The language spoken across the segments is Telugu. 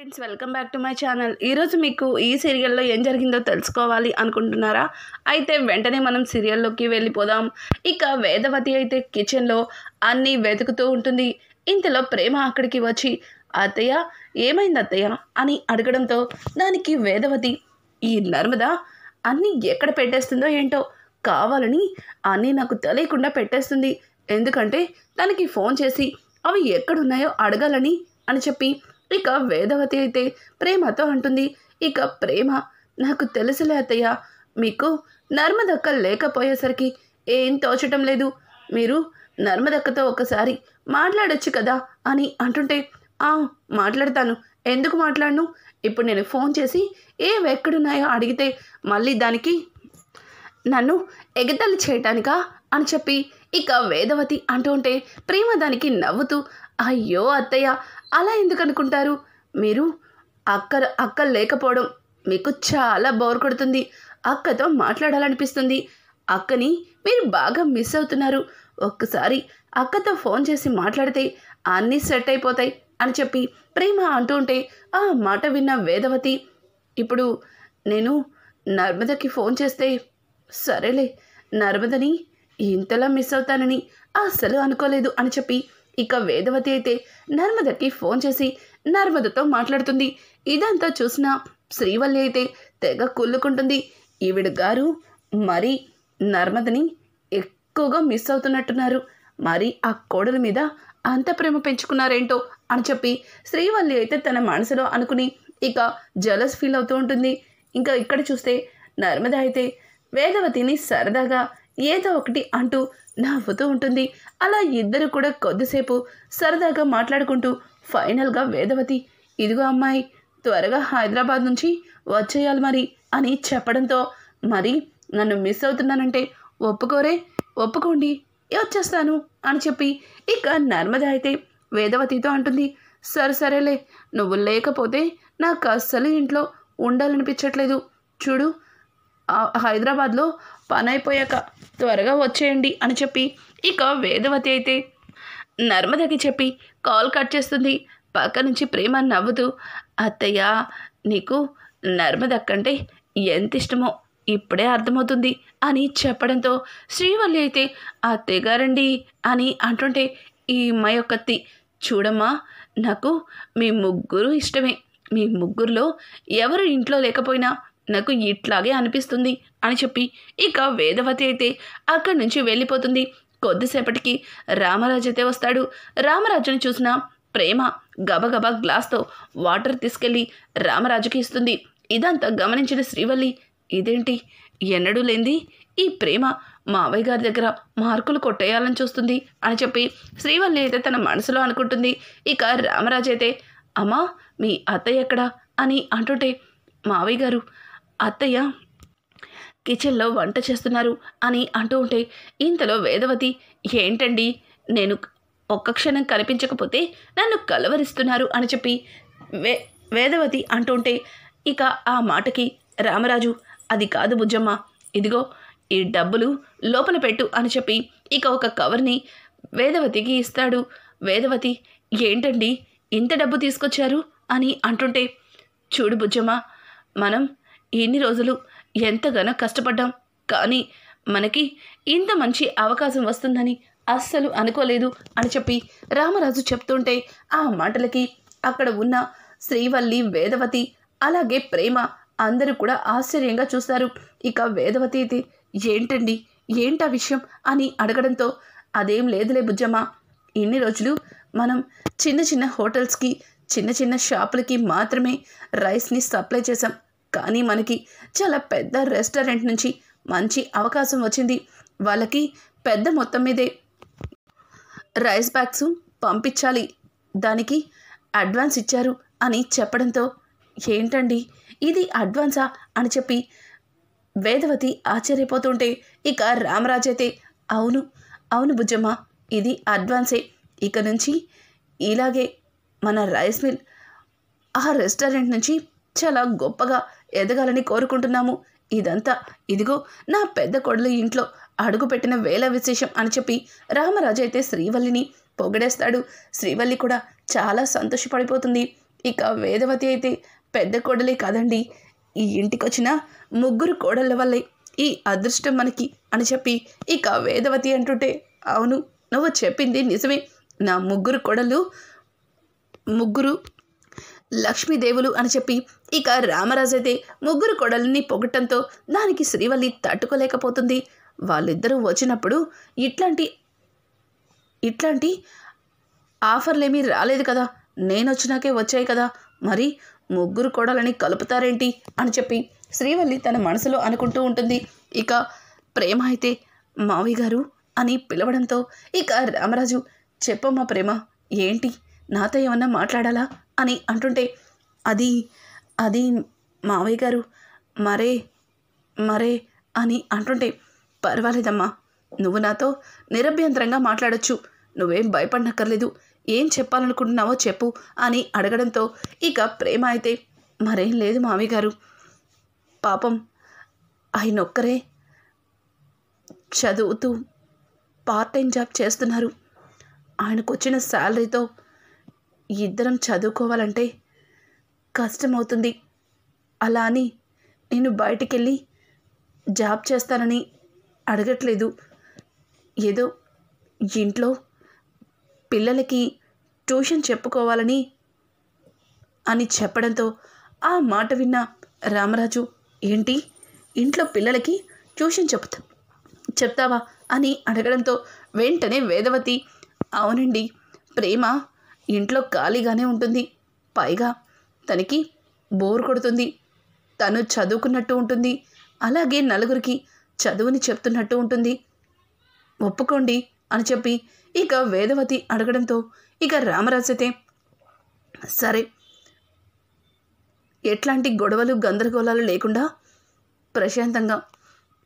Friends, welcome back to my channel. ఈరోజు మీకు ఈ సీరియల్లో ఏం జరిగిందో తెలుసుకోవాలి అనుకుంటున్నారా? అయితే వెంటనే మనం సీరియల్లోకి వెళ్ళిపోదాం. ఇక వేదవతి అయితే కిచెన్లో అన్నీ వెతుకుతూ ఉంటుంది. ఇంతలో ప్రేమ అక్కడికి వచ్చి, అత్తయ్య ఏమైంది అత్తయ్య అని అడగడంతో దానికి వేదవతి, ఈ నర్మద అన్నీ ఎక్కడ పెట్టేస్తుందో ఏంటో, కావాలని అన్నీ నాకు తెలియకుండా పెట్టేస్తుంది. ఎందుకంటే తనకి ఫోన్ చేసి అవి ఎక్కడున్నాయో అడగాలని అని చెప్పి ఇక వేదవతి అయితే ప్రేమతో అంటుంది. ఇక ప్రేమ, నాకు తెలుసులే అత్తయ్య, మీకు నర్మదక్క లేకపోయేసరికి ఏం తోచటం లేదు. మీరు నర్మదక్కతో ఒకసారి మాట్లాడొచ్చు కదా అని అంటుంటే, మాట్లాడతాను, ఎందుకు మాట్లాడను? ఇప్పుడు నేను ఫోన్ చేసి ఏవెక్కడున్నాయో అడిగితే మళ్ళీ దానికి నన్ను ఎగతాళి చేయటానికా అని చెప్పి ఇక వేదవతి అంటూ ఉంటే ప్రేమ దానికి నవ్వుతూ, అయ్యో అత్తయ్య, అలా ఎందుకు అనుకుంటారు? మీరు అక్క లేకపోవడం మీకు చాలా బోర్ కొడుతుంది. అక్కతో మాట్లాడాలనిపిస్తుంది. అక్కని మీరు బాగా మిస్ అవుతున్నారు. ఒక్కసారి అక్కతో ఫోన్ చేసి మాట్లాడితే అన్నీ సెట్ అయిపోతాయి అని చెప్పి ప్రేమ అంటూ ఉంటే ఆ మాట విన్న వేదవతి, ఇప్పుడు నేను నర్మదకి ఫోన్ చేస్తే, సరేలే, నర్మదని ఇంతలా మిస్ అవుతానని అస్సలు అనుకోలేదు అని చెప్పి ఇక వేదవతి అయితే నర్మదకి ఫోన్ చేసి నర్మదతో మాట్లాడుతుంది. ఇదంతా చూసిన శ్రీవల్లి అయితే తెగ కుళ్ళుకుంటుంది. ఈవిడ గారు మరి నర్మదని ఎక్కువగా మిస్ అవుతున్నట్టున్నారు. మరి ఆ కోడల మీద అంత ప్రేమ పెంచుకున్నారేంటో అని చెప్పి శ్రీవల్లి అయితే తన మనసులో అనుకుని ఇక జలస్ ఫీల్ అవుతూ ఉంటుంది. ఇంకా ఇక్కడ చూస్తే నర్మద అయితే వేదవతిని సరదాగా ఏదో ఒకటి అంటూ నవ్వుతూ ఉంటుంది. అలా ఇద్దరు కూడా కొద్దిసేపు సరదాగా మాట్లాడుకుంటూ ఫైనల్గా వేదవతి, ఇదిగో అమ్మాయి, త్వరగా హైదరాబాద్ నుంచి వచ్చేయాలి మరి అని చెప్పడంతో, మరి నన్ను మిస్ అవుతున్నానంటే ఒప్పుకోరే, ఒప్పుకోండి, వచ్చేస్తాను అని చెప్పి ఇక నర్మద అయితే వేదవతితో అంటుంది. సరేలే, నువ్వు లేకపోతే నాకు అస్సలు ఇంట్లో ఉండాలనిపించట్లేదు. చూడు, హైదరాబాద్లో పని అయిపోయాక త్వరగా వచ్చేయండి అని చెప్పి ఇక వేదవతి అయితే నర్మదకి చెప్పి కాల్ కట్ చేస్తుంది. పక్క నుంచి ప్రేమ నవ్వుతూ, అత్తయ్య, నీకు నర్మదక్కంటే ఎంత ఇష్టమో ఇప్పుడే అర్థమవుతుంది అని చెప్పడంతో శ్రీవల్లి అయితే అత్తయ్య గారండి అని అంటుంటే, ఈ అమ్మాయి ఒక్కత్తి, చూడమ్మా, నాకు మీ ముగ్గురు ఇష్టమే. మీ ముగ్గురులో ఎవరు ఇంట్లో లేకపోయినా నాకు ఇట్లాగే అనిపిస్తుంది అని చెప్పి ఇక వేదవతి అయితే అక్కడి నుంచి వెళ్ళిపోతుంది. కొద్దిసేపటికి రామరాజు అయితే వస్తాడు. రామరాజుని చూసిన ప్రేమ గబగబా గ్లాస్తో వాటర్ తీసుకెళ్ళి రామరాజుకి ఇస్తుంది. ఇదంతా గమనించిన శ్రీవల్లి, ఇదేంటి, ఎన్నడూ లేంది ఈ ప్రేమ మావయ్య గారి దగ్గర మార్కులు కొట్టేయాలని చూస్తుంది అని చెప్పి శ్రీవల్లి అయితే తన మనసులో అనుకుంటుంది. ఇక రామరాజు అయితే, అమ్మా, మీ అత్తయ్య ఎక్కడా అని అంటుంటే, మావయ్య గారు, అత్తయ్య కిచెన్లో వంట చేస్తున్నారు అని అంటూ ఉంటే ఇంతలో వేదవతి, ఏంటండి, నేను ఒక్క క్షణం కనిపించకపోతే నన్ను కలవరిస్తున్నారు అని చెప్పి వేదవతి అంటుంటే ఇక ఆ మాటకి రామరాజు, అది కాదు బుజ్జమ్మ, ఇదిగో ఈ డబ్బులు లోపల పెట్టు అని చెప్పి ఇక ఒక కవర్ని వేదవతికి ఇస్తాడు. వేదవతి, ఏంటండి ఇంత డబ్బు తీసుకొచ్చారు అని అంటుంటే, చూడు బుజ్జమ్మ, మనం ఇన్ని రోజులు ఎంతగానో కష్టపడ్డాం, కానీ మనకి ఇంత మంచి అవకాశం వస్తుందని అస్సలు అనుకోలేదు అని చెప్పి రామరాజు చెప్తుంటే ఆ మాటలకి అక్కడ ఉన్న శ్రీవల్లి, వేదవతి, అలాగే ప్రేమ అందరూ కూడా ఆశ్చర్యంగా చూస్తారు. ఇక వేదవతి అయితే, ఏంటండి, ఏంటా విషయం అని అడగడంతో, అదేం లేదులే బుజ్జమ్మ, ఇన్ని రోజులు మనం చిన్న చిన్న హోటల్స్కి, చిన్న చిన్న షాపులకి మాత్రమే రైస్ని సప్లై చేసాం. కానీ మనకి చాలా పెద్ద రెస్టారెంట్ నుంచి మంచి అవకాశం వచ్చింది. వాళ్ళకి పెద్ద మొత్తం మీదే రైస్ బ్యాగ్స్ పంపించాలి, దానికి అడ్వాన్స్ ఇచ్చారు అని చెప్పడంతో, ఏంటండి ఇది అడ్వాన్సా అని చెప్పి వేదవతి ఆశ్చర్యపోతుంటే ఇక రామరాజు అయితే, అవును బుజ్జమ్మ, ఇది అడ్వాన్సే. ఇక నుంచి ఇలాగే మన రైస్ మిల్ ఆ రెస్టారెంట్ నుంచి చాలా గొప్పగా ఎదగాలని కోరుకుంటున్నాము. ఇదంతా ఇదిగో నా పెద్ద కొడలు ఇంట్లో అడుగుపెట్టిన వేళ విశేషం అని చెప్పి రామరాజు అయితే శ్రీవల్లిని పొగిడేస్తాడు. శ్రీవల్లి కూడా చాలా సంతోషపడిపోతుంది. ఇక వేదవతి అయితే పెద్ద కోడలే కాదండి, ఈ ఇంటికి వచ్చిన ముగ్గురు కోడళ్ళ వల్లే ఈ అదృష్టం మనకి అని చెప్పి ఇక వేదవతి అంటుంటే, అవును నువ్వు చెప్పింది నిజమే, నా ముగ్గురు కోడళ్ళు ముగ్గురు లక్ష్మీదేవులు అని చెప్పి ఇక రామరాజు అయితే ముగ్గురు కోడల్ని పొగట్టంతో దానికి శ్రీవల్లి తట్టుకోలేకపోతుంది. వాళ్ళిద్దరూ వచ్చినప్పుడు ఇట్లాంటి ఇట్లాంటి ఆఫర్లేమీ రాలేదు కదా, నేను వచ్చినాకే వచ్చాయి కదా, మరి ముగ్గురు కోడలని కలుపుతారేంటి అని చెప్పి శ్రీవల్లి తన మనసులో అనుకుంటూ ఉంటుంది. ఇక ప్రేమ అయితే మావయ్య గారు అని పిలవడంతో ఇక రామరాజు, చెప్పమ్మా ప్రేమ, ఏంటి నాతో ఏమన్నా మాట్లాడాలా అని అంటుంటే, అది అది మావయ్య గారు మరే మరే అని అంటుంటే, పర్వాలేదమ్మా, నువ్వు నాతో నిరభ్యంతరంగా మాట్లాడొచ్చు, నువ్వేం భయపడనక్కర్లేదు, ఏం చెప్పాలనుకుంటున్నావో చెప్పు అని అడగడంతో ఇక ప్రేమ అయితే, మరేం లేదు మావయ్య గారు, పాపం ఆయనొక్కరే చదువుతూ పార్ట్ టైం జాబ్ చేస్తున్నారు, ఆయనకు వచ్చిన శాలరీతో ఇద్దరం చదువుకోవాలంటే కష్టమవుతుంది, అలా అని నేను బయటికెళ్ళి జాబ్ చేస్తానని అడగట్లేదు, ఏదో ఇంట్లో పిల్లలకి ట్యూషన్ చెప్పుకోవాలని అని చెప్పడంతో ఆ మాట విన్న రామరాజు, ఏంటి ఇంట్లో పిల్లలకి ట్యూషన్ చెప్తావా అని అడగడంతో వెంటనే వేదవతి, అవునండి, ప్రేమ ఇంట్లో ఖాళీగానే ఉంటుంది, పైగా తనకి బోర్ కొడుతుంది, తను చదువుకున్నట్టు ఉంటుంది, అలాగే నలుగురికి చదువుని చెప్తున్నట్టు ఉంటుంది, ఒప్పుకోండి అని చెప్పి ఇక వేదవతి అడగడంతో ఇక రామరాజు అయితే, సరే ఎట్లాంటి గొడవలు గందరగోళాలు లేకుండా ప్రశాంతంగా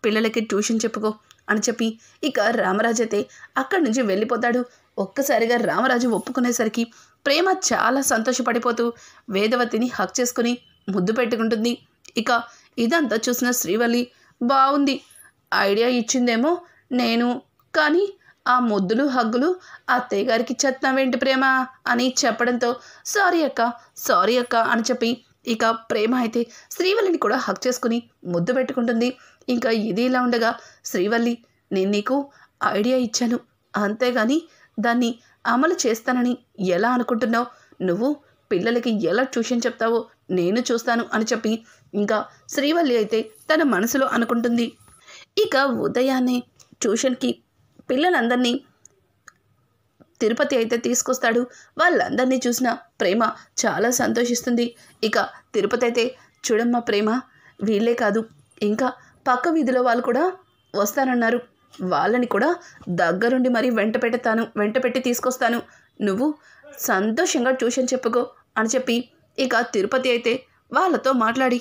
పిల్లలకి ట్యూషన్ చెప్పుకో అని చెప్పి ఇక రామరాజు అయితే అక్కడి నుంచి వెళ్ళిపోతాడు. ఒక్కసారిగా రామరాజు ఒప్పుకునేసరికి ప్రేమ చాలా సంతోషపడిపోతూ వేదవతిని హక్ చేసుకుని ముద్దు పెట్టుకుంటుంది. ఇక ఇదంతా చూసిన శ్రీవల్లి, బాగుంది, ఐడియా ఇచ్చిందేమో నేను, కానీ ఆ ముద్దులు హగ్గులు అత్తయ్య గారికి చెప్తావేంటి ప్రేమ అని చెప్పడంతో, సారీ అక్క అని చెప్పి ఇక ప్రేమ అయితే శ్రీవల్లిని కూడా హక్ చేసుకుని ముద్దు పెట్టుకుంటుంది. ఇంకా ఇది ఇలా ఉండగా శ్రీవల్లి, నేను నీకు ఐడియా ఇచ్చాను, అంతేగాని దాన్ని అమలు చేస్తానని ఎలా అనుకుంటున్నావు, నువ్వు పిల్లలకి ఎలా ట్యూషన్ చెప్తావో నేను చూస్తాను అని చెప్పి ఇంకా శ్రీవల్లి అయితే తన మనసులో అనుకుంటుంది. ఇక ఉదయాన్నే ట్యూషన్కి పిల్లలందరినీ తిరుపతి అయితే తీసుకొస్తాడు. వాళ్ళందరినీ చూసిన ప్రేమ చాలా సంతోషిస్తుంది. ఇక తిరుపతి అయితే, చూడమ్మా ప్రేమ, వీళ్ళే కాదు ఇంకా పక్క వీధిలో వాళ్ళు కూడా వస్తానన్నారు, వాళ్ళని కూడా దగ్గరుండి మరీ వెంట పెట్టి తీసుకొస్తాను, నువ్వు సంతోషంగా ట్యూషన్ చెప్పుకో అని చెప్పి ఇక తిరుపతి అయితే వాళ్ళతో మాట్లాడి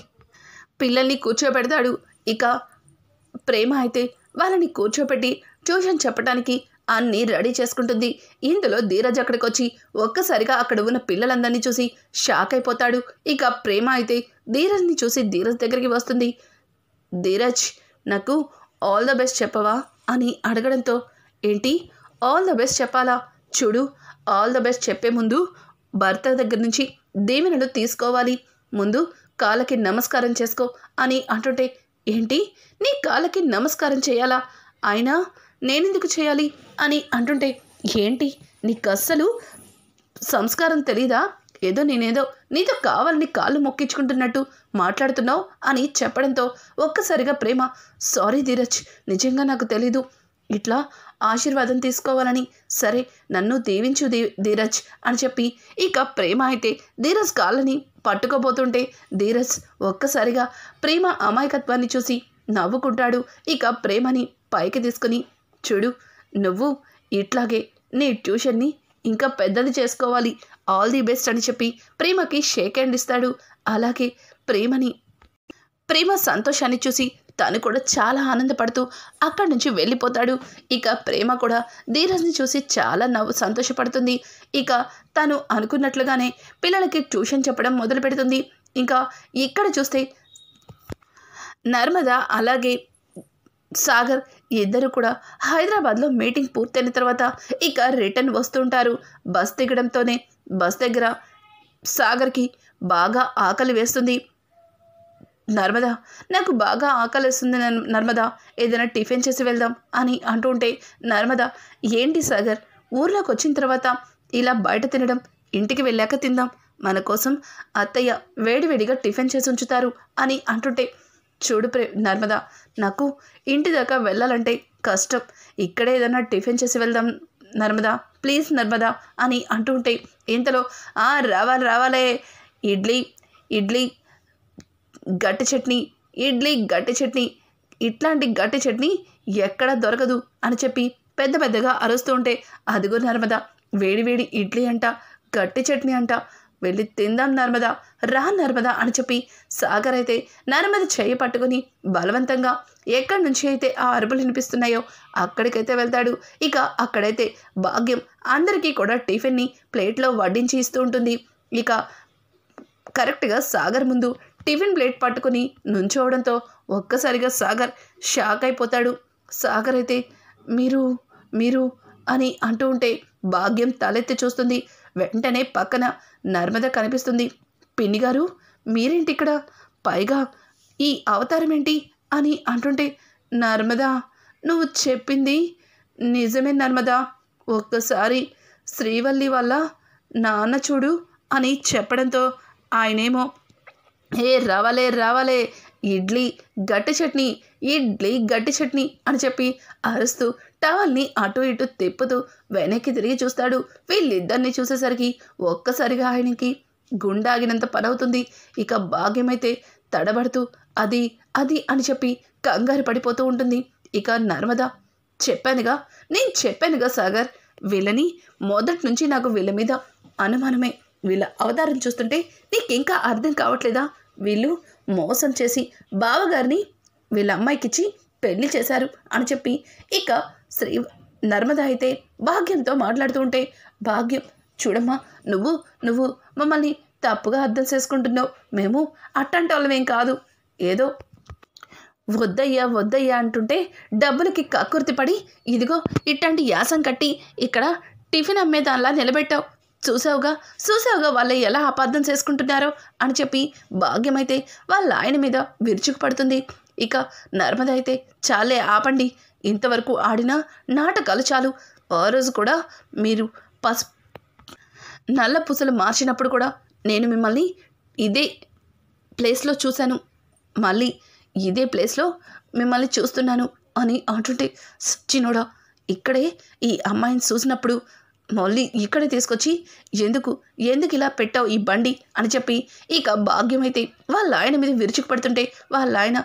పిల్లల్ని కూర్చోబెడతాడు. ఇక ప్రేమ అయితే వాళ్ళని కూర్చోబెట్టి ట్యూషన్ చెప్పడానికి అన్నీ రెడీ చేసుకుంటుంది. ఇందులో ధీరజ్ అక్కడికి వచ్చి ఒక్కసారిగా అక్కడ ఉన్న పిల్లలందరినీ చూసి షాక్ అయిపోతాడు. ఇక ప్రేమ అయితే ధీరజ్ని చూసి ధీరజ్ దగ్గరికి వస్తుంది. ధీరజ్, నాకు ఆల్ ద బెస్ట్ చెప్పవా అని అడగడంతో, ఏంటి ఆల్ ద బెస్ట్ చెప్పాలా, చూడు ఆల్ ద బెస్ట్ చెప్పే ముందు భర్త దగ్గర నుంచి దీవెనలు తీసుకోవాలి, ముందు కాళ్ళకి నమస్కారం చేసుకో అని అంటుంటే, ఏంటి నీ కాళ్ళకి నమస్కారం చేయాలా, అయినా నేనెందుకు చేయాలి అని అంటుంటే, ఏంటి నీకు అస్సలు సంస్కారం తెలీదా, ఏదో నేనేదో నీతో కావాలని కాళ్ళు మొక్కించుకుంటున్నట్టు మాట్లాడుతున్నావు అని చెప్పడంతో ఒక్కసారిగా ప్రేమ, సారీ ధీరజ్, నిజంగా నాకు తెలీదు, ఇట్లా ఆశీర్వాదం తీసుకోవాలని, సరే నన్ను దీవించు ధీరజ్ అని చెప్పి ఇక ప్రేమ అయితే ధీరజ్ కాళ్ళని పట్టుకోబోతుంటే ధీరజ్ ఒక్కసారిగా ప్రేమ అమాయకత్వాన్ని చూసి నవ్వుకుంటాడు. ఇక ప్రేమని పైకి తీసుకుని, చూడు నువ్వు ఇట్లాగే నీ ట్యూషన్ని ఇంకా పెద్దది చేసుకోవాలి, ఆల్ ది బెస్ట్ అని చెప్పి ప్రేమకి షేక్ హ్యాండ్ ఇస్తాడు. అలాగే ప్రేమ సంతోషాన్ని చూసి తను కూడా చాలా ఆనందపడుతూ అక్కడి నుంచి వెళ్ళిపోతాడు. ఇక ప్రేమ కూడా ధీరజ్ని చూసి చాలా సంతోషపడుతుంది. ఇక తను అనుకున్నట్లుగానే పిల్లలకి ట్యూషన్ చెప్పడం మొదలు పెడుతుంది. ఇంకా ఇక్కడ చూస్తే నర్మద అలాగే సాగర్ ఇద్దరు కూడా హైదరాబాద్లో మీటింగ్ పూర్తయిన తర్వాత ఇక రిటర్న్ వస్తుంటారు. బస్ దిగడంతోనే బస్ దగ్గర సాగర్కి బాగా ఆకలి వేస్తుంది. నర్మదా, నాకు బాగా ఆకలిస్తుంది నర్మదా, ఏదైనా టిఫిన్ చేసి వెళ్దాం అని అంటూ ఉంటే నర్మదా, ఏంటి సాగర్, ఊర్లోకి వచ్చిన తర్వాత ఇలా బయట తినడం, ఇంటికి వెళ్ళాక తిందాం, మన కోసం అత్తయ్య వేడివేడిగా టిఫిన్ చేసి ఉంచుతారు అని అంటుంటే, చూడు నర్మదా, నాకు ఇంటి దాకా వెళ్ళాలంటే కష్టం, ఇక్కడే ఏదైనా టిఫిన్ చేసి వెళ్దాం నర్మదా, ప్లీజ్ నర్మదా అని అంటూ ఉంటే, ఇంతలో రావాలే, ఇడ్లీ గట్టి చట్నీ, ఇట్లాంటి గట్టి చట్నీ ఎక్కడ దొరకదు అని చెప్పి పెద్ద పెద్దగా అరుస్తూ ఉంటే, అదిగో నర్మదా, వేడివేడి ఇడ్లీ అంట, గట్టి చట్నీ అంట, వెళ్ళి తిందాం నర్మదా, రా నర్మదా అని చెప్పి సాగర్ అయితే నర్మద చేయి పట్టుకుని బలవంతంగా ఎక్కడి నుంచి అయితే ఆ అరుపులు వినిపిస్తున్నాయో అక్కడికైతే వెళ్తాడు. ఇక అక్కడైతే భాగ్యం అందరికీ కూడా టిఫిన్ని ప్లేట్లో వడ్డించి ఇస్తూ ఉంటుంది. ఇక కరెక్ట్గా సాగర్ ముందు టిఫిన్ ప్లేట్ పట్టుకుని నుంచోవడంతో ఒక్కసారిగా సాగర్ షాక్ అయిపోతాడు. సాగర్ అయితే మీరు అని అంటూ ఉంటే భాగ్యం తలెత్తి చూస్తుంది. వెంటనే పక్కన నర్మద కనిపిస్తుంది. పిన్ని గారు, మీరేంటి ఇక్కడ, పైగా ఈ అవతారం ఏంటి అని అంటుంటే, నర్మదా, నువ్వు చెప్పింది నిజమే నర్మదా, ఒక్కసారి శ్రీవల్లి వల్ల నాన్న చూడు అని చెప్పడంతో ఆయనేమో రావాలే, ఇడ్లీ గట్టి చట్నీ అని చెప్పి అరుస్తూ టవల్ని అటు ఇటు తిప్పుతూ వెనక్కి తిరిగి చూస్తాడు. వీళ్ళిద్దరిని చూసేసరికి ఒక్కసారిగా ఆయనకి గుండాగినంత పనవుతుంది. ఇక భాగ్యమైతే తడబడుతూ అది అని చెప్పి కంగారు పడిపోతూ ఉంటుంది. ఇక నర్మద, నేను చెప్పానుగా సాగర్, వీళ్ళని మొదటి నుంచి నాకు వీళ్ళ మీద అనుమానమే, వీళ్ళ అవతారం చూస్తుంటే నీకింకా అర్థం కావట్లేదా, వీళ్ళు మోసం చేసి బావగారిని వీళ్ళ అమ్మాయికిచ్చి పెళ్లి చేశారు అని చెప్పి ఇక నర్మద అయితే భాగ్యంతో మాట్లాడుతూ ఉంటే, భాగ్యం, చూడమ్మా, నువ్వు మమ్మల్ని తప్పుగా అర్థం చేసుకుంటున్నావు, మేము అట్టంటి వాళ్ళమేం కాదు, ఏదో వద్దయ్యా అంటుంటే డబ్బులకి కక్కుర్తిపడి ఇదిగో ఇట్లాంటి యాసం కట్టి ఇక్కడ టిఫిన్ అమ్మేదానిలా నిలబెట్టావు, చూసావుగా వాళ్ళు ఎలా అపార్థం చేసుకుంటున్నారో అని చెప్పి భాగ్యమైతే వాళ్ళ ఆయన మీద విరుచుకు పడుతుంది. ఇక నర్మద అయితే, చాలే ఆపండి, ఇంతవరకు ఆడిన నాటకాలు చాలు, ఆ రోజు కూడా మీరు నల్ల పూసలు మార్చినప్పుడు కూడా నేను మిమ్మల్ని ఇదే ప్లేస్లో చూశాను, మళ్ళీ ఇదే ప్లేస్లో మిమ్మల్ని చూస్తున్నాను అని అంటుంటే, చిన్నోడా, ఇక్కడే ఈ అమ్మాయిని చూసినప్పుడు మళ్ళీ ఇక్కడే తీసుకొచ్చి ఎందుకు ఇలా పెట్టావు ఈ బండి అని చెప్పి ఇక భాగ్యమైతే వాళ్ళ ఆయన మీద విరుచుకు పడుతుంటే, వాళ్ళ ఆయన,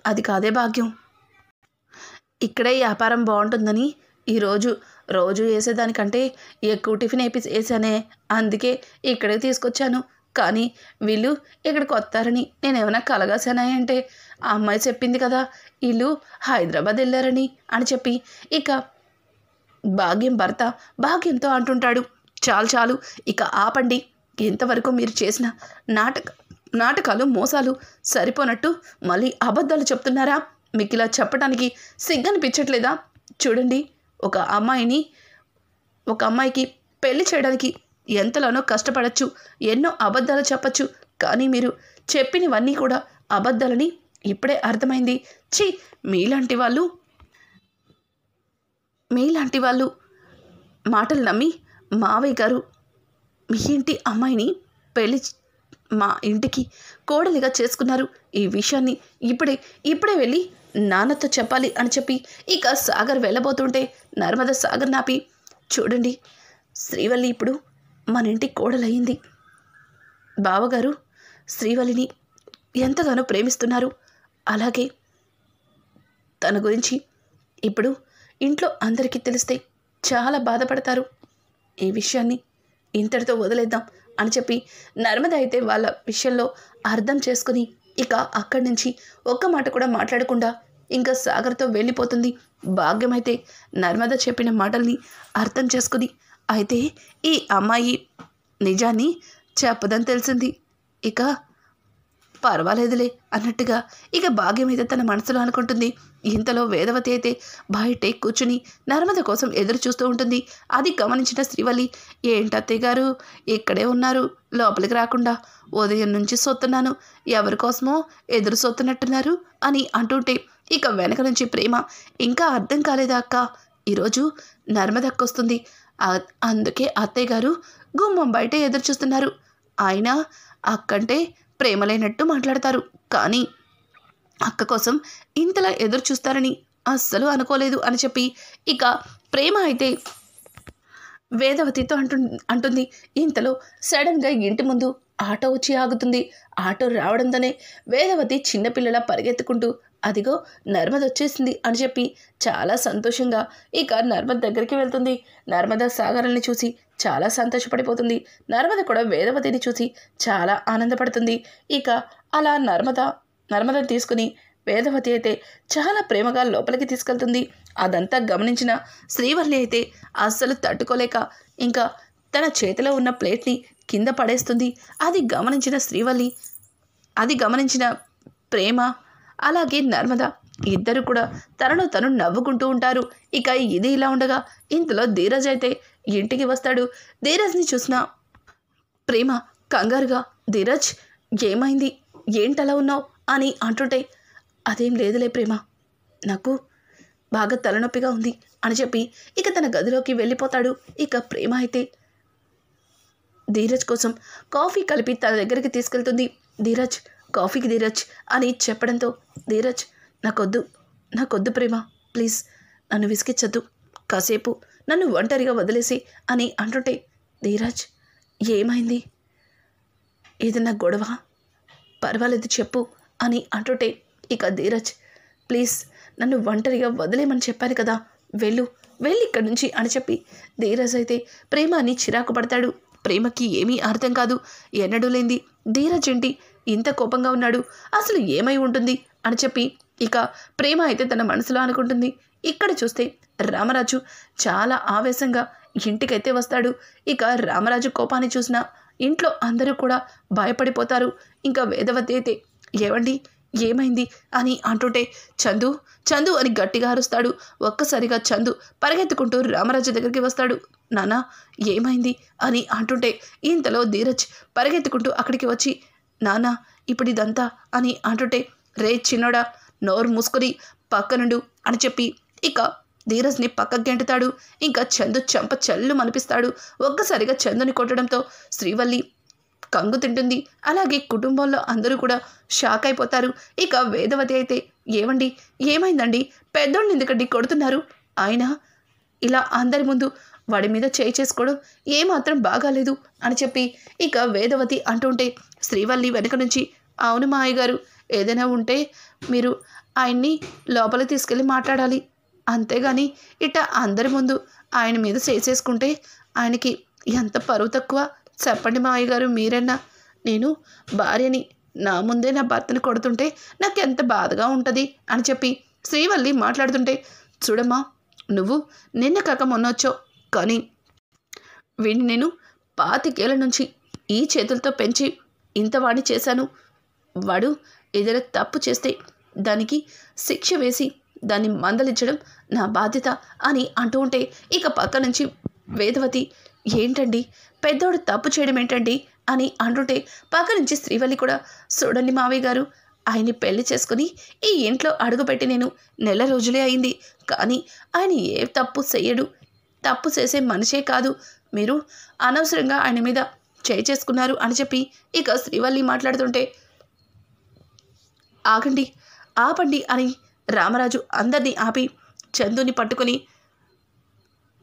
అది కాదే భాగ్యం, ఇక్కడే వ్యాపారం బాగుంటుందని రోజు వేసేదానికంటే ఎక్కువ టిఫిన్ వేసానే, అందుకే ఇక్కడే తీసుకొచ్చాను, కానీ వీళ్ళు ఇక్కడికి వస్తారని నేనేమైనా కలగాసానా అంటే, ఆ అమ్మాయి చెప్పింది కదా వీళ్ళు హైదరాబాద్ వెళ్ళారని అని చెప్పి ఇక భాగ్యం భర్త భాగ్యంతో అంటుంటాడు, చాలు, ఇక ఆపండి, ఇంతవరకు మీరు చేసిన నాటకాలు మోసాలు సరిపోనట్టు మళ్ళీ అబద్ధాలు చెప్తున్నారా, మీకు ఇలా చెప్పడానికి సిగ్గనిపించట్లేదా, చూడండి, ఒక అమ్మాయికి పెళ్లి చేయడానికి ఎంతలోనో కష్టపడచ్చు, ఎన్నో అబద్ధాలు చెప్పచ్చు, కానీ మీరు చెప్పినవన్నీ కూడా అబద్ధాలని ఇప్పుడే అర్థమైంది. మీలాంటి వాళ్ళు మాటలు నమ్మి మావయ్య గారు మీ ఇంటి అమ్మాయిని మా ఇంటికి కోడలిగా చేసుకున్నారు, ఈ విషయాన్ని ఇప్పుడే వెళ్ళి నాన్నతో చెప్పాలి అని చెప్పి ఇక సాగర్ వెళ్ళబోతుంటే నర్మద సాగర్ నాపి, చూడండి, శ్రీవల్లి ఇప్పుడు మన ఇంటి కోడలయ్యింది, బావగారు శ్రీవల్లిని ఎంతగానో ప్రేమిస్తున్నారు, అలాగే తన గురించి ఇప్పుడు ఇంట్లో అందరికీ తెలిస్తే చాలా బాధపడతారు, ఈ విషయాన్ని ఇంతటితో వదిలేద్దాం అని చెప్పి నర్మద అయితే వాళ్ళ విషయంలో అర్థం చేసుకుని ఇక అక్కడి నుంచి ఒక్క మాట కూడా మాట్లాడకుండా ఇంకా సాగర్తో వెళ్ళిపోతుంది. భాగ్యమైతే నర్మద చెప్పిన మాటల్ని అర్థం చేసుకుని, అయితే ఈ అమ్మాయి నిజాన్ని చెప్పదని తెలిసింది, ఇక పర్వాలేదులే అన్నట్టుగా ఇక భాగ్యం అయితే తన మనసులో అనుకుంటుంది. ఇంతలో వేదవతి అయితే బయటే కూర్చుని నర్మద కోసం ఎదురు చూస్తూ ఉంటుంది. అది గమనించిన శ్రీవల్లి, ఏంటత్తయ్య గారు ఇక్కడే ఉన్నారు, లోపలికి రాకుండా? ఉదయం నుంచి సొత్తున్నాను, ఎవరి కోసమో ఎదురు సొత్తున్నట్టున్నారు అని అంటుంటే ఇక వెనక నుంచి ప్రేమ, ఇంకా అర్థం కాలేదా అక్క, ఈరోజు నర్మదక్కొస్తుంది, అందుకే అత్తయ్య గారు గుమ్మం బయట ఎదురు చూస్తున్నారు. ఆయన అక్కంటే ప్రేమ లేనట్టు మాట్లాడతారు, కానీ అక్క కోసం ఇంతలా ఎదురు చూస్తారని అస్సలు అనుకోలేదు అని చెప్పి ఇక ప్రేమ అయితే వేదవతితో అంటుంది. ఇంతలో సడన్గా ఇంటి ముందు ఆటో వచ్చి ఆగుతుంది. ఆటో రావడంతోనే వేదవతి చిన్నపిల్లల పరిగెత్తుకుంటూ అదిగో నర్మద వచ్చేసింది అని చెప్పి చాలా సంతోషంగా ఇక నర్మద దగ్గరికి వెళ్తుంది. నర్మద సాగరాన్ని చూసి చాలా సంతోషపడిపోతుంది. నర్మద కూడా వేదవతిని చూసి చాలా ఆనందపడుతుంది. ఇక అలా నర్మదని తీసుకుని వేదవతి అయితే చాలా ప్రేమగా లోపలికి తీసుకెళ్తుంది. అదంతా గమనించిన శ్రీవల్లి అయితే అస్సలు తట్టుకోలేక ఇంకా తన చేతిలో ఉన్న ప్లేట్ని కింద పడేస్తుంది. అది గమనించిన ప్రేమ అలాగే నర్మద ఇద్దరు కూడా తనను తను నవ్వుకుంటూ ఉంటారు. ఇక ఇది ఇలా ఉండగా ఇంతలో ధీరజ్ అయితే ఇంటికి వస్తాడు. ధీరజ్ని చూసిన ప్రేమ కంగారుగా, ధీరజ్ ఏమైంది, ఏంటలా ఉన్నావు అని అంటుంటే, అదేం లేదులే ప్రేమ, నాకు బాగా తలనొప్పిగా ఉంది అని చెప్పి ఇక తన గదిలోకి వెళ్ళిపోతాడు. ఇక ప్రేమ అయితే ధీరజ్ కోసం కాఫీ కలిపి తన దగ్గరికి తీసుకెళ్తుంది. ధీరజ్, కాఫీకి ధీరజ్ అని చెప్పడంతో, ధీరజ్ నాకొద్దు ప్రేమ, ప్లీజ్ నన్ను విసిగించద్దు, కాసేపు నన్ను ఒంటరిగా వదిలేసి అని అంటుంటే, ధీరజ్ ఏమైంది, ఏదన్నా గొడవ, పర్వాలేదు చెప్పు అని అంటుంటే ఇక ధీరజ్, ప్లీజ్ నన్ను ఒంటరిగా వదిలేమని చెప్పాను కదా, వెళ్ళి ఇక్కడి నుంచి అని చెప్పి ధీరజ్ అయితే ప్రేమని చిరాకు పడతాడు. ప్రేమకి ఏమీ అర్థం కాదు. ఎన్నడూ లేంది ధీరజ్ ఏంటి ఇంత కోపంగా ఉన్నాడు, అసలు ఏమై ఉంటుంది అని చెప్పి ఇక ప్రేమ అయితే తన మనసులో అనుకుంటుంది. ఇక్కడ చూస్తే రామరాజు చాలా ఆవేశంగా ఇంటికైతే వస్తాడు. ఇక రామరాజు కోపాన్ని చూసిన ఇంట్లో అందరూ కూడా భయపడిపోతారు. ఇంకా వేదవతి అయితే, ఏవండి ఏమైంది అని అంటుంటే, చందు అని గట్టిగా అరుస్తాడు. ఒక్కసారిగా చందు పరిగెత్తుకుంటూ రామరాజు దగ్గరికి వస్తాడు. నాన్న ఏమైంది అని అంటుంటే ఇంతలో ధీరజ్ పరిగెత్తుకుంటూ అక్కడికి వచ్చి, నాన్న ఇప్పుడు ఇదంతా అని అంటుంటే, రే చిన్నోడా నోరు మూసుకొని పక్కనుండు అని చెప్పి ఇక ధీరజ్ని పక్కకు గెంటుతాడు. ఇంకా చందు చెంప చల్లు మనిపిస్తాడు. ఒక్కసారిగా చందుని కొట్టడంతో శ్రీవల్లి కంగు తింటుంది. అలాగే కుటుంబంలో అందరూ కూడా షాక్ అయిపోతారు. ఇక వేదవతి అయితే, ఏమండి ఏమైందండి, పెద్దోడిని ఎందుకండి కొడుతున్నారు, ఆయన ఇలా అందరి ముందు వాడి మీద చేయి చేసుకోవడం ఏమాత్రం బాగాలేదు అని చెప్పి ఇక వేదవతి అంటుంటే శ్రీవల్లి వెనక నుంచి, అవును మా అయ్యగారు, ఏదైనా ఉంటే మీరు ఆయన్ని లోపల తీసుకెళ్ళి మాట్లాడాలి, అంతేగాని ఇట అందరి ముందు ఆయన మీద చేసేసుకుంటే ఆయనకి ఎంత పరువు తక్కువ, చెప్పండి మా అయ్యగారు మీరన్నా, నేను భార్యని, నా ముందే నా భర్తని కొడుతుంటే నాకు ఎంత బాధగా ఉంటుంది అని చెప్పి శ్రీవల్లి మాట్లాడుతుంటే, చూడమ్మా నువ్వు నిన్న కాక మొన్నొచ్చావు, కానీ వీడిని నేను 25 ఏళ్ల నుంచి ఈ చేతులతో పెంచి ఇంతవాణ్ణి చేశాను, వాడు ఏదైనా తప్పు చేస్తే దానికి శిక్ష వేసి దాన్ని మందలించడం నా బాధ్యత అని అంటూ ఉంటే ఇక పక్క నుంచి వేదవతి, ఏంటండి పెద్దోడు తప్పు చేయడం ఏంటండి అని అంటుంటే పక్క నుంచి శ్రీవల్లి కూడా, చూడండి మావయ్య గారు, ఆయన్ని పెళ్లి చేసుకుని ఈ ఇంట్లో అడుగుపెట్టి నేను నెల రోజులే అయింది, కానీ ఆయన ఏ తప్పు చెయ్యడు, తప్పు చేసే మనిషే కాదు, మీరు అనవసరంగా ఆయన మీద చేయి చేసుకున్నారు అని చెప్పి ఇక శ్రీవల్లి మాట్లాడుతుంటే, ఆపండి అని రామరాజు అందరినీ ఆపి చందుని పట్టుకొని,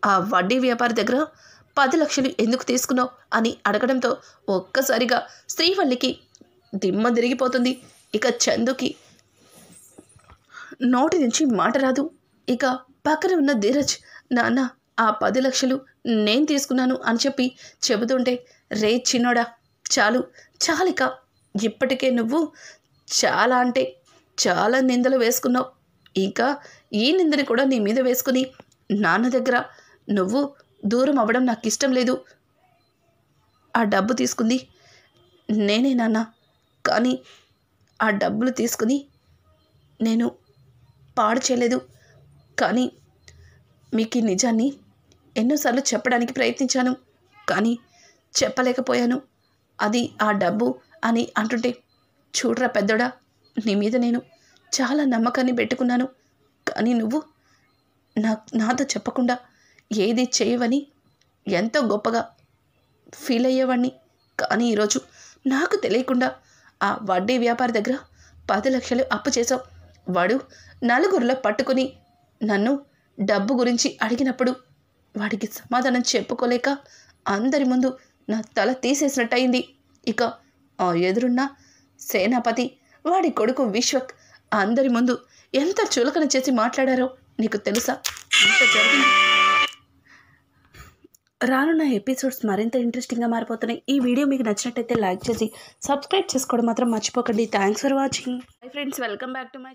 ఆ వడ్డీ వ్యాపారి దగ్గర 10 లక్షలు ఎందుకు తీసుకున్నావు అని అడగడంతో ఒక్కసారిగా శ్రీవల్లికి దిమ్మ తిరిగిపోతుంది. ఇక చందుకి నోటి నుంచి మాట రాదు. ఇక పక్కన ఉన్న ధీరజ్, నాన్న ఆ 10 లక్షలు నేను తీసుకున్నాను అని చెప్పి చెబుతుంటే, రే చిన్నోడా చాలిక, ఇప్పటికే నువ్వు చాలా అంటే చాలా నిందలు వేసుకున్నావు, ఇంకా ఈ నిందని కూడా నీ మీద వేసుకుని నాన్న దగ్గర నువ్వు దూరం అవ్వడం నాకు ఇష్టం లేదు, ఆ డబ్బు తీసుకుంది నేనే నాన్న, కానీ ఆ డబ్బులు తీసుకుని నేను పాడు చేయలేదు. కానీ మీకు ఈ నిజాన్ని ఎన్నోసార్లు చెప్పడానికి ప్రయత్నించాను, కానీ చెప్పలేకపోయాను. అది ఆ డబ్బు అని అంటుంటే, చూడరా పెద్దోడా, నీ మీద నేను చాలా నమ్మకాన్ని పెట్టుకున్నాను. కానీ నువ్వు నాతో చెప్పకుండా ఏది చేయవని ఎంతో గొప్పగా ఫీల్ అయ్యేవాడిని. కానీ ఈరోజు నాకు తెలియకుండా ఆ వడ్డీ వ్యాపారి దగ్గర 10 లక్షలు అప్పు చేశావు. వాడు నలుగురిలో పట్టుకుని నన్ను డబ్బు గురించి అడిగినప్పుడు వాడికి సమాధానం చెప్పుకోలేక అందరి ముందు నా తల తీసేసినట్టయింది. ఇక ఆ ఎదురున్న సేనాపతి, వాడి కొడుకు విశ్వక్ అందరి ముందు ఎంత చులకన చేసి మాట్లాడారో నీకు తెలుసా? ఇంత జరిగింది. రానున్న ఎపిసోడ్స్ మరింత ఇంట్రెస్టింగ్గా మారిపోతున్నాయి. ఈ వీడియో మీకు నచ్చినట్టయితే లైక్ చేసి సబ్స్క్రైబ్ చేసుకోవడం మాత్రం మర్చిపోకండి. Thanks for watching. Hi friends, welcome back to my